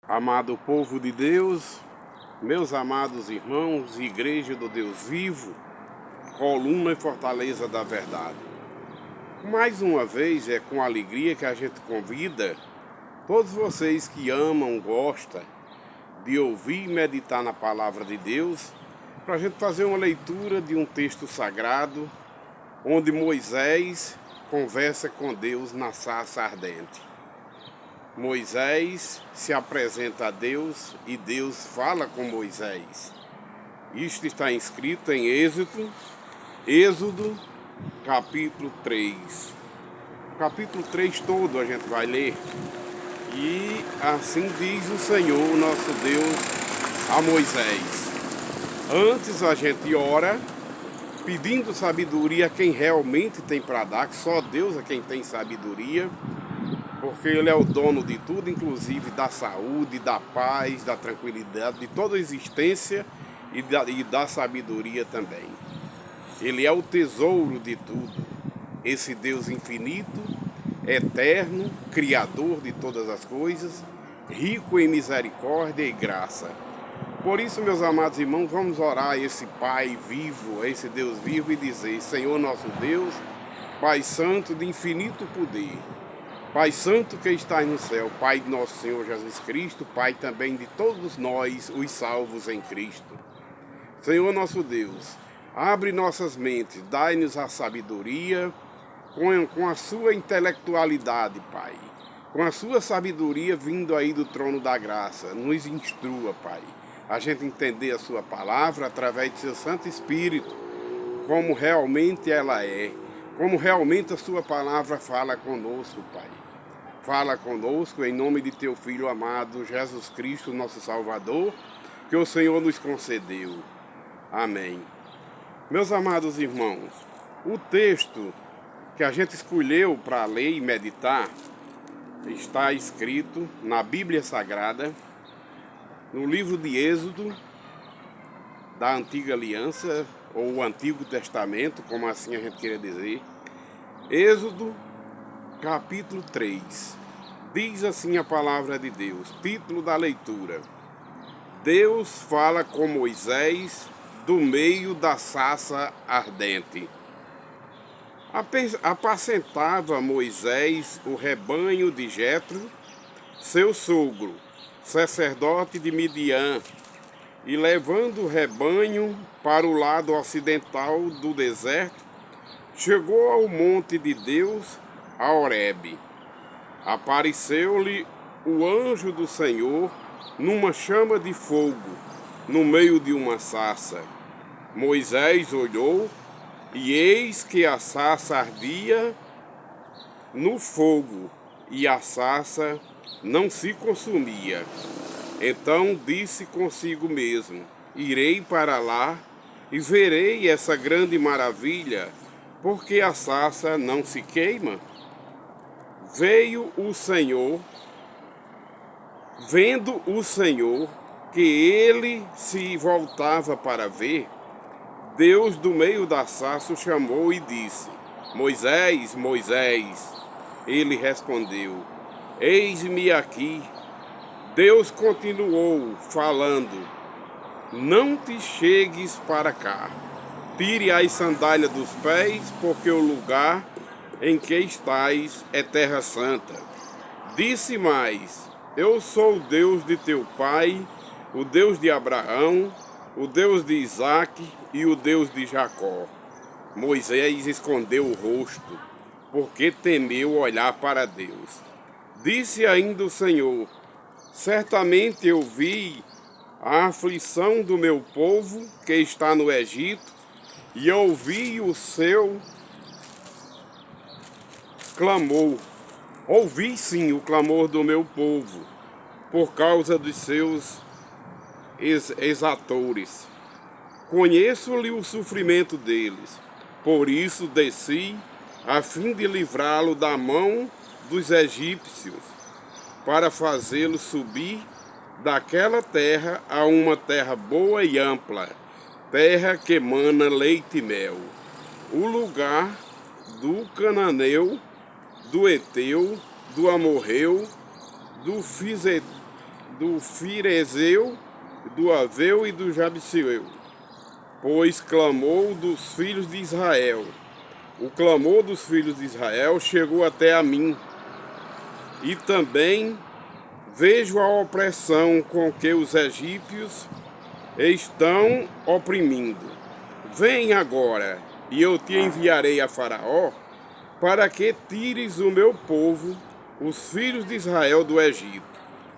Amado povo de Deus, meus amados irmãos, Igreja do Deus vivo, coluna e fortaleza da verdade. Mais uma vez é com alegria que a gente convida todos vocês que amam, gostam de ouvir e meditar na palavra de Deus, para a gente fazer uma leitura de um texto sagrado, onde Moisés conversa com Deus na sarça ardente. Moisés se apresenta a Deus e Deus fala com Moisés. Isto está escrito em Êxodo capítulo 3. O capítulo 3 todo a gente vai ler. E assim diz o Senhor, nosso Deus, a Moisés. Antes a gente ora, pedindo sabedoria a quem realmente tem para dar, que só Deus é quem tem sabedoria, porque Ele é o dono de tudo, inclusive da saúde, da paz, da tranquilidade, de toda a existência e da sabedoria também. Ele é o tesouro de tudo, esse Deus infinito, eterno, criador de todas as coisas, rico em misericórdia e graça. Por isso, meus amados irmãos, vamos orar a esse Pai vivo, a esse Deus vivo e dizer: Senhor nosso Deus, Pai Santo de infinito poder, Pai Santo que estás no céu, Pai de nosso Senhor Jesus Cristo, Pai também de todos nós, os salvos em Cristo. Senhor nosso Deus, abre nossas mentes, dai-nos a sabedoria com a sua intelectualidade, Pai. Com a sua sabedoria vindo aí do trono da graça, nos instrua, Pai, a gente entender a sua palavra através de seu Santo Espírito, como realmente ela é, como realmente a sua palavra fala conosco, Pai. Fala conosco em nome de teu Filho amado, Jesus Cristo, nosso Salvador, que o Senhor nos concedeu. Amém. Meus amados irmãos, o texto que a gente escolheu para ler e meditar está escrito na Bíblia Sagrada, no livro de Êxodo, da Antiga Aliança, ou o Antigo Testamento, como assim a gente queria dizer. Êxodo capítulo 3. Diz assim a palavra de Deus, título da leitura: Deus fala com Moisés do meio da sarça ardente. Apacentava Moisés o rebanho de Jetro, seu sogro, sacerdote de Midian, e levando o rebanho para o lado ocidental do deserto, chegou ao monte de Deus, a Horebe. Apareceu-lhe o anjo do Senhor numa chama de fogo, no meio de uma sarça. Moisés olhou, e eis que a sarça ardia no fogo, e a sarça não se consumia. Então disse consigo mesmo: irei para lá e verei essa grande maravilha, porque a sarça não se queima. Vendo o Senhor que ele se voltava para ver, Deus do meio da sarça o chamou e disse: Moisés, Moisés. Ele respondeu: eis-me aqui. Deus continuou falando: não te chegues para cá. Tire as sandálias dos pés, porque o lugar em que estás é terra santa. Disse mais: eu sou o Deus de teu pai, o Deus de Abraão, o Deus de Isaque e o Deus de Jacó. Moisés escondeu o rosto, porque temeu olhar para Deus. Disse ainda o Senhor: certamente eu vi a aflição do meu povo que está no Egito, e ouvi o seu clamor. Ouvi sim o clamor do meu povo, por causa dos seus exatores. Conheço-lhe o sofrimento deles, por isso desci, a fim de livrá-lo da mão dos egípcios, para fazê-lo subir daquela terra a uma terra boa e ampla, terra que mana leite e mel, o lugar do cananeu, do Eteu, do Amorreu, do do Firezeu, do Aveu e do Jabseu, pois clamou dos filhos de Israel. O clamor dos filhos de Israel chegou até a mim, e também vejo a opressão com que os egípcios estão oprimindo. Vem agora, e eu te enviarei a Faraó, para que tires o meu povo, os filhos de Israel, do Egito.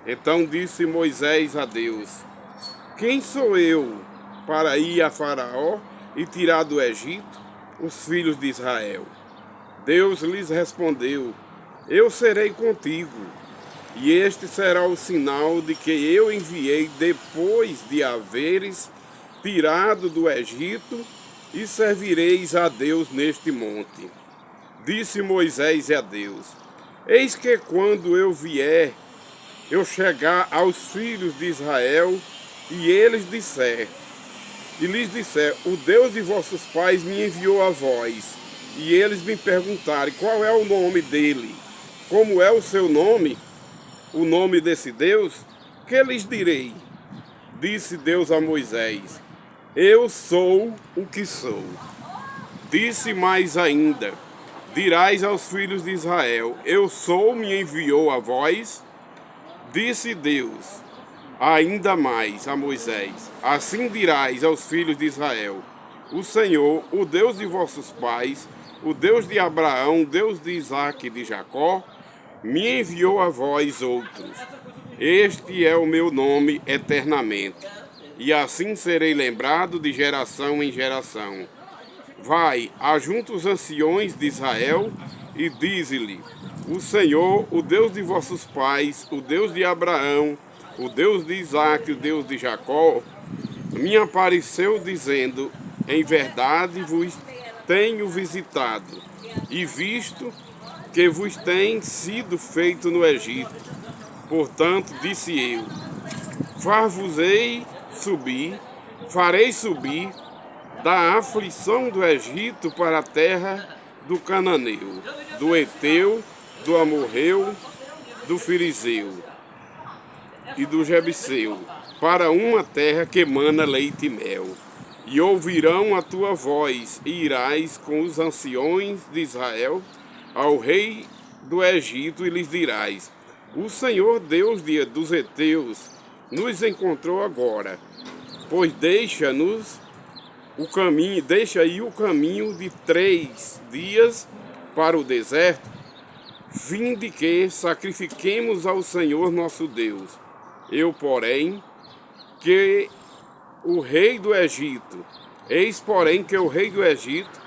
Então disse Moisés a Deus: quem sou eu para ir a Faraó e tirar do Egito os filhos de Israel? Deus lhes respondeu: eu serei contigo, e este será o sinal de que eu enviei depois de haveres tirado do Egito, e servireis a Deus neste monte. Disse Moisés a Deus: eis que quando eu vier, eu chegar aos filhos de Israel, e lhes disser, o Deus de vossos pais me enviou a vós, e eles me perguntarem qual é o nome dele, como é o seu nome, o nome desse Deus, que lhes direi? Disse Deus a Moisés: eu sou o que sou. Disse mais ainda: dirás aos filhos de Israel: eu sou, me enviou a vós. Disse Deus ainda mais a Moisés: assim dirás aos filhos de Israel: o Senhor, o Deus de vossos pais, o Deus de Abraão, Deus de Isaque e de Jacó, me enviou a vós outros. Este é o meu nome eternamente, e assim serei lembrado de geração em geração. Vai, ajunta os anciões de Israel e dize-lhe: o Senhor, o Deus de vossos pais, o Deus de Abraão, o Deus de Isaque, o Deus de Jacó, me apareceu dizendo: em verdade vos tenho visitado e visto que vos tem sido feito no Egito. Portanto, disse eu: far-vos-ei subir, farei subir da aflição do Egito para a terra do Cananeu, do Eteu, do Amorreu, do Firizeu e do Jebuseu, para uma terra que mana leite e mel. E ouvirão a tua voz, e irás com os anciões de Israel ao rei do Egito, e lhes dirás: o Senhor Deus dos heteus nos encontrou agora, pois deixa-nos o caminho, deixa aí o caminho de 3 dias para o deserto, vinde que sacrifiquemos ao Senhor nosso Deus. Eu, porém, que o rei do Egito, eis, porém, que o rei do Egito,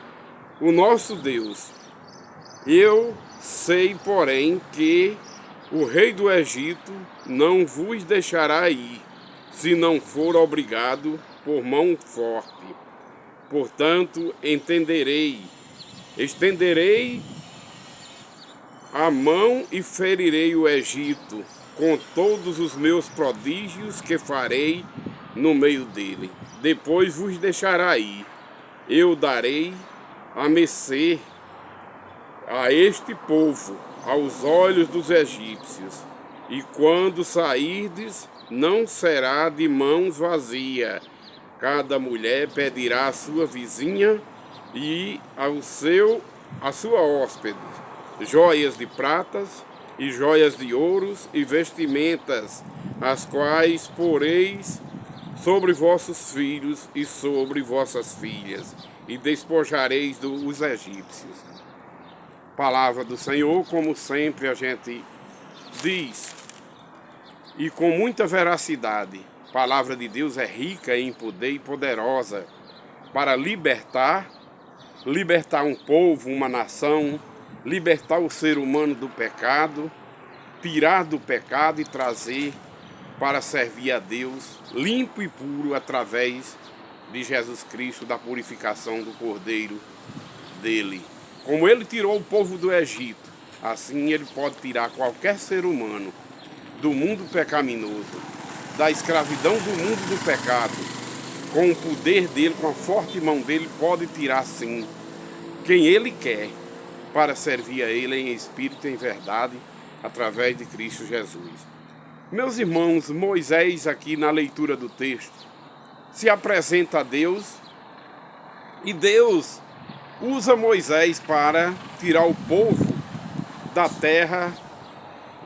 o nosso Deus, eu sei, porém, que o rei do Egito não vos deixará ir, se não for obrigado por mão forte. Portanto, estenderei a mão e ferirei o Egito com todos os meus prodígios que farei no meio dele. Depois vos deixará ir. Eu darei a mercê a este povo aos olhos dos egípcios. E quando sairdes, não será de mãos vazias. Cada mulher pedirá à sua vizinha e a sua hóspede joias de pratas e joias de ouros e vestimentas, as quais poreis sobre vossos filhos e sobre vossas filhas, e despojareis os egípcios. Palavra do Senhor, como sempre a gente diz, e com muita veracidade. A palavra de Deus é rica em poder e poderosa para libertar um povo, uma nação, libertar o ser humano do pecado, tirar do pecado e trazer para servir a Deus limpo e puro através de Jesus Cristo, da purificação do Cordeiro dele. Como ele tirou o povo do Egito, assim ele pode tirar qualquer ser humano do mundo pecaminoso, da escravidão do mundo do pecado. Com o poder dele, com a forte mão dele, pode tirar sim quem ele quer para servir a ele em espírito e em verdade, através de Cristo Jesus. Meus irmãos, Moisés aqui na leitura do texto se apresenta a Deus e Deus usa Moisés para tirar o povo da terra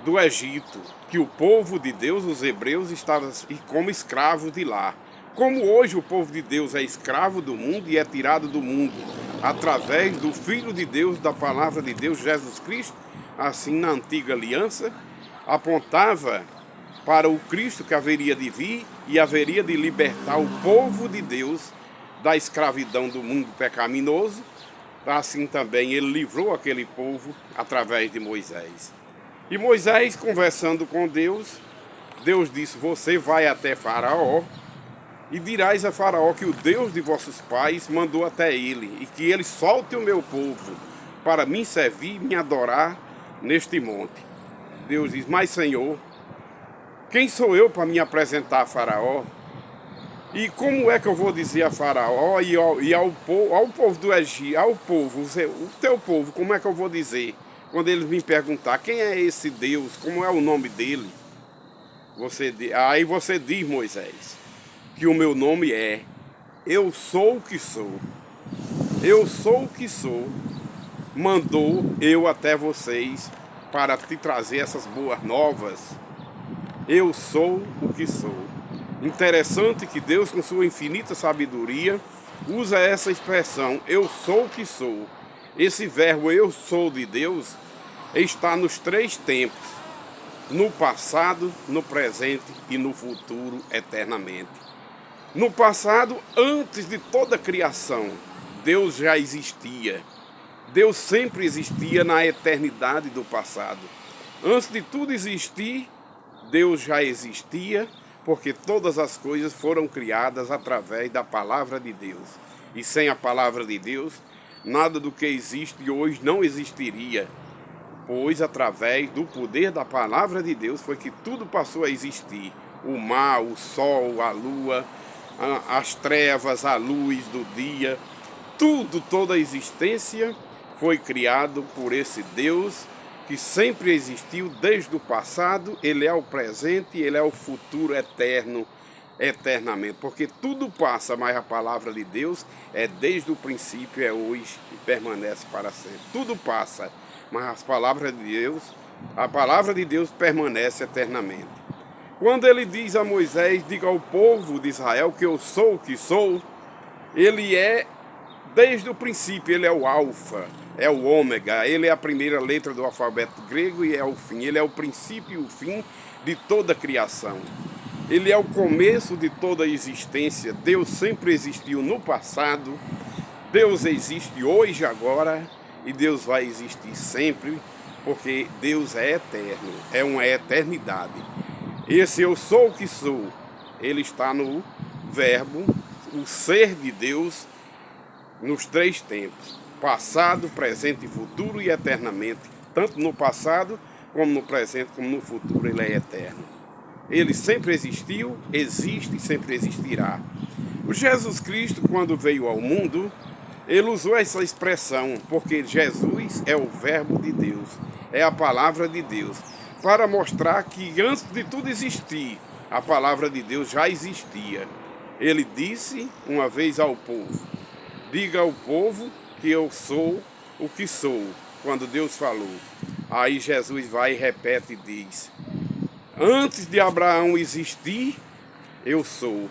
do Egito, que o povo de Deus, os hebreus, estavam como escravos de lá. Como hoje o povo de Deus é escravo do mundo e é tirado do mundo através do Filho de Deus, da palavra de Deus, Jesus Cristo, assim na antiga aliança, apontava para o Cristo que haveria de vir e haveria de libertar o povo de Deus da escravidão do mundo pecaminoso. Assim também ele livrou aquele povo através de Moisés. E Moisés, conversando com Deus, Deus disse: você vai até Faraó e dirás a Faraó que o Deus de vossos pais mandou até ele, e que ele solte o meu povo para me servir e me adorar neste monte. Deus diz: mas Senhor, quem sou eu para me apresentar a Faraó? E como é que eu vou dizer a Faraó e ao povo do Egito, ao povo, o teu povo, como é que eu vou dizer? Quando eles me perguntar quem é esse Deus, como é o nome dele? Aí você diz, Moisés, que o meu nome é Eu Sou o que Sou. Eu sou o que sou, mandou eu até vocês para te trazer essas boas novas. Eu sou o que sou. Interessante que Deus, com sua infinita sabedoria, usa essa expressão, eu sou o que sou. Esse verbo eu sou de Deus está nos três tempos, no passado, no presente e no futuro eternamente. No passado, antes de toda a criação, Deus já existia. Deus sempre existia na eternidade do passado. Antes de tudo existir, Deus já existia, porque todas as coisas foram criadas através da palavra de Deus. E sem a palavra de Deus, nada do que existe hoje não existiria, pois através do poder da palavra de Deus foi que tudo passou a existir. O mar, o sol, a lua, as trevas, a luz do dia, tudo, toda a existência foi criado por esse Deus que sempre existiu desde o passado. Ele é o presente e ele é o futuro eterno, eternamente, porque tudo passa, mas a palavra de Deus é desde o princípio, é hoje e permanece para sempre. Tudo passa, mas a palavra de Deus permanece eternamente. Quando ele diz a Moisés, diga ao povo de Israel que eu sou o que sou, ele é desde o princípio, ele é o alfa, é o ômega, ele é a primeira letra do alfabeto grego e é o fim, ele é o princípio e o fim de toda a criação. Ele é o começo de toda a existência. Deus sempre existiu no passado, Deus existe hoje, agora, e Deus vai existir sempre, porque Deus é eterno, é uma eternidade. Esse eu sou o que sou, ele está no verbo, o ser de Deus, nos três tempos, passado, presente e futuro e eternamente. Tanto no passado, como no presente, como no futuro, ele é eterno. Ele sempre existiu, existe e sempre existirá. O Jesus Cristo, quando veio ao mundo, ele usou essa expressão, porque Jesus é o verbo de Deus, é a palavra de Deus, para mostrar que antes de tudo existir, a palavra de Deus já existia. Ele disse uma vez ao povo, diga ao povo que eu sou o que sou, quando Deus falou. Aí Jesus vai e repete e diz, antes de Abraão existir, eu sou.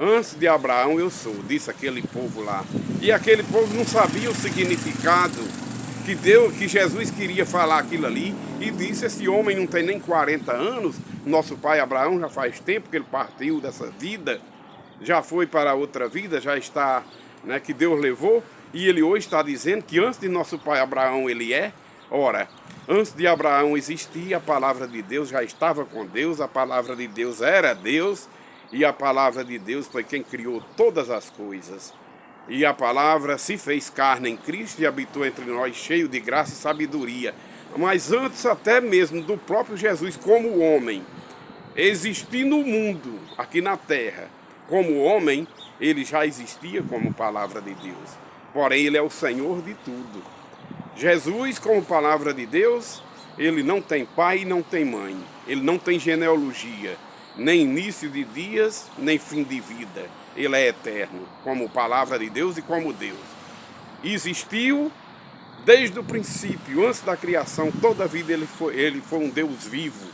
Antes de Abraão eu sou, disse aquele povo lá. E aquele povo não sabia o significado que Jesus queria falar aquilo ali. E disse, esse homem não tem nem 40 anos, nosso pai Abraão já faz tempo que ele partiu dessa vida, já foi para outra vida, já está, né, que Deus levou. E ele hoje está dizendo que antes de nosso pai Abraão ele é. Ora, antes de Abraão existir, a palavra de Deus já estava com Deus, a palavra de Deus era Deus, e a palavra de Deus foi quem criou todas as coisas. E a palavra se fez carne em Cristo e habitou entre nós, cheio de graça e sabedoria. Mas antes até mesmo do próprio Jesus como homem existir no mundo, aqui na terra, como homem, ele já existia como palavra de Deus. Porém, ele é o Senhor de tudo. Jesus, como palavra de Deus, ele não tem pai e não tem mãe. Ele não tem genealogia, nem início de dias, nem fim de vida. Ele é eterno, como palavra de Deus e como Deus. Existiu desde o princípio, antes da criação, toda a vida ele foi um Deus vivo.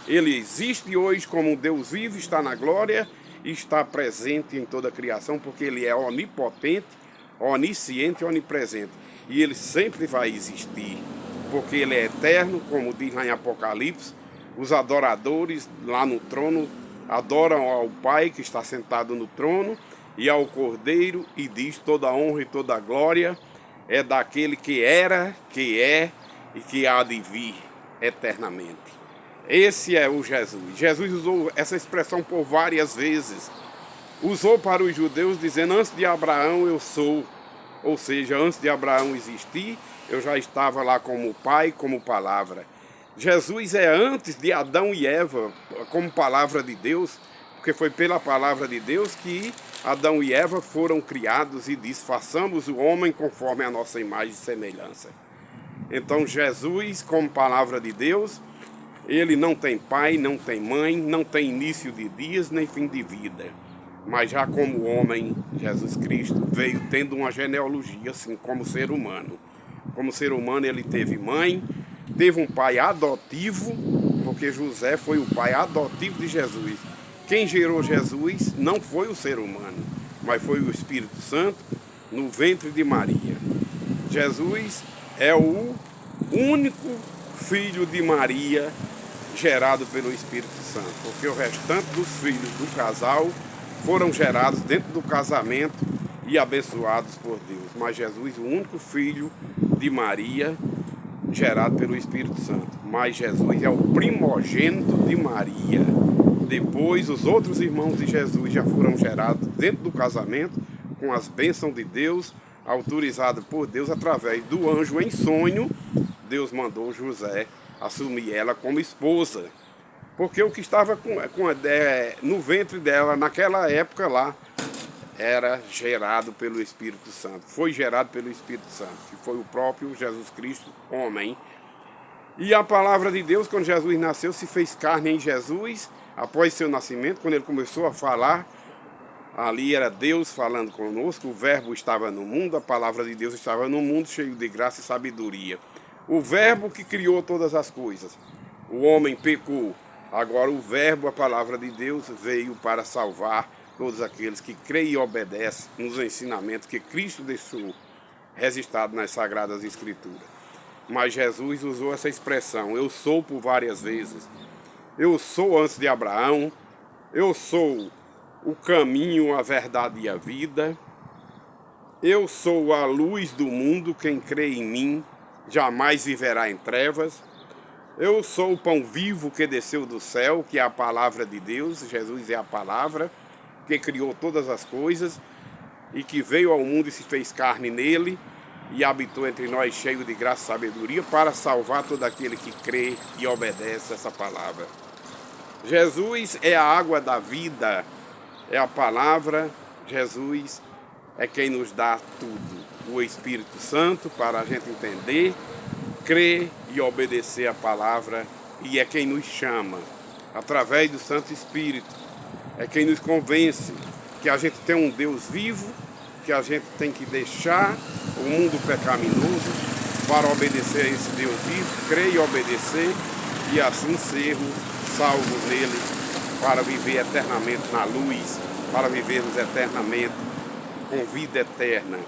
Ele existe hoje como um Deus vivo, está na glória e está presente em toda a criação, porque ele é onipotente, onisciente e onipresente. E ele sempre vai existir, porque ele é eterno, como diz lá em Apocalipse. Os adoradores lá no trono adoram ao Pai que está sentado no trono e ao Cordeiro, e diz: toda a honra e toda a glória é daquele que era, que é e que há de vir eternamente. Esse é o Jesus. Jesus usou essa expressão por várias vezes. Usou para os judeus dizendo: antes de Abraão eu sou. Ou seja, antes de Abraão existir, eu já estava lá como Pai, como palavra. Jesus é antes de Adão e Eva, como palavra de Deus, porque foi pela palavra de Deus que Adão e Eva foram criados e diz: façamos o homem conforme a nossa imagem e semelhança. Então Jesus, como palavra de Deus, ele não tem pai, não tem mãe, não tem início de dias nem fim de vida. Mas já como homem, Jesus Cristo veio tendo uma genealogia, assim como ser humano. Como ser humano ele teve mãe, teve um pai adotivo, porque José foi o pai adotivo de Jesus. Quem gerou Jesus não foi o ser humano, mas foi o Espírito Santo no ventre de Maria. Jesus é o único filho de Maria gerado pelo Espírito Santo, porque o restante dos filhos do casal foram gerados dentro do casamento e abençoados por Deus. Mas Jesus, o único filho de Maria, gerado pelo Espírito Santo. Mas Jesus é o primogênito de Maria. Depois, os outros irmãos de Jesus já foram gerados dentro do casamento, com as bênçãos de Deus, autorizado por Deus através do anjo em sonho. Deus mandou José assumir ela como esposa. Porque o que estava no ventre dela naquela época lá era gerado pelo Espírito Santo. Foi gerado pelo Espírito Santo, que foi o próprio Jesus Cristo, homem. E a palavra de Deus, quando Jesus nasceu, se fez carne em Jesus, após seu nascimento, quando ele começou a falar, ali era Deus falando conosco, o verbo estava no mundo, a palavra de Deus estava no mundo, cheio de graça e sabedoria. O verbo que criou todas as coisas. O homem pecou. Agora o verbo, a palavra de Deus, veio para salvar todos aqueles que creem e obedecem nos ensinamentos que Cristo deixou registrado nas Sagradas Escrituras. Mas Jesus usou essa expressão: eu sou, por várias vezes. Eu sou antes de Abraão, eu sou o caminho, a verdade e a vida. Eu sou a luz do mundo, quem crê em mim jamais viverá em trevas. Eu sou o pão vivo que desceu do céu, que é a palavra de Deus. Jesus é a palavra que criou todas as coisas e que veio ao mundo e se fez carne nele e habitou entre nós cheio de graça e sabedoria para salvar todo aquele que crê e obedece essa palavra. Jesus é a água da vida, é a palavra. Jesus é quem nos dá tudo, o Espírito Santo, para a gente entender, crer e obedecer a palavra, e é quem nos chama, através do Santo Espírito, é quem nos convence que a gente tem um Deus vivo, que a gente tem que deixar o mundo pecaminoso para obedecer a esse Deus vivo, crer e obedecer, e assim sermos salvos nele, para viver eternamente na luz, para vivermos eternamente com vida eterna,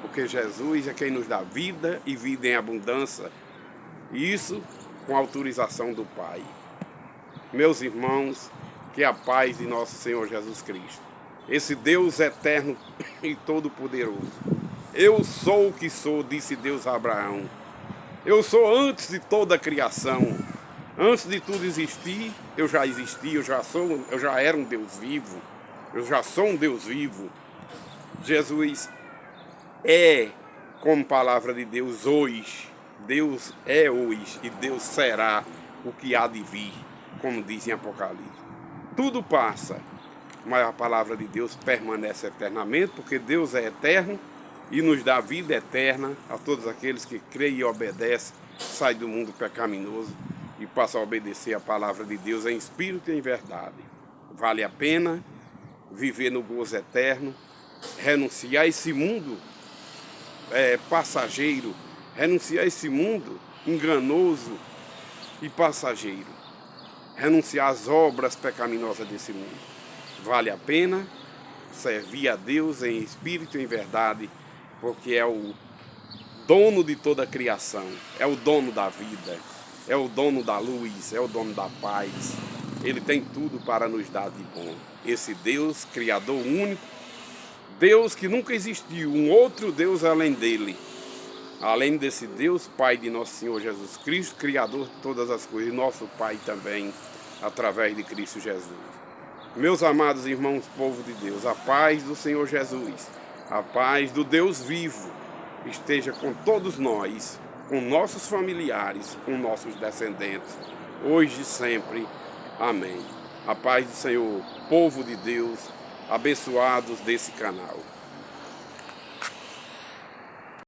porque Jesus é quem nos dá vida e vida em abundância, e isso com autorização do Pai. Meus irmãos, que a paz de nosso Senhor Jesus Cristo, esse Deus eterno e todo-poderoso. Eu sou o que sou, disse Deus a Abraão. Eu sou antes de toda a criação. Antes de tudo existir, eu já existi, eu já era um Deus vivo. Eu já sou um Deus vivo. Jesus é, como palavra de Deus, hoje. Deus é hoje e Deus será o que há de vir, como diz em Apocalipse. Tudo passa, mas a palavra de Deus permanece eternamente, porque Deus é eterno e nos dá vida eterna a todos aqueles que creem e obedecem, saem do mundo pecaminoso e passa a obedecer a palavra de Deus em espírito e em verdade. Vale a pena viver no gozo eterno, renunciar a esse mundo passageiro, renunciar a esse mundo enganoso e passageiro, renunciar às obras pecaminosas desse mundo. Vale a pena servir a Deus em espírito e em verdade, porque é o dono de toda a criação, é o dono da vida, é o dono da luz, é o dono da paz. Ele tem tudo para nos dar de bom. Esse Deus, Criador único, Deus que nunca existiu, um outro Deus além dele. Além desse Deus, Pai de nosso Senhor Jesus Cristo, Criador de todas as coisas, nosso Pai também, através de Cristo Jesus. Meus amados irmãos, povo de Deus, a paz do Senhor Jesus, a paz do Deus vivo, esteja com todos nós, com nossos familiares, com nossos descendentes, hoje e sempre. Amém. A paz do Senhor, povo de Deus, abençoados desse canal.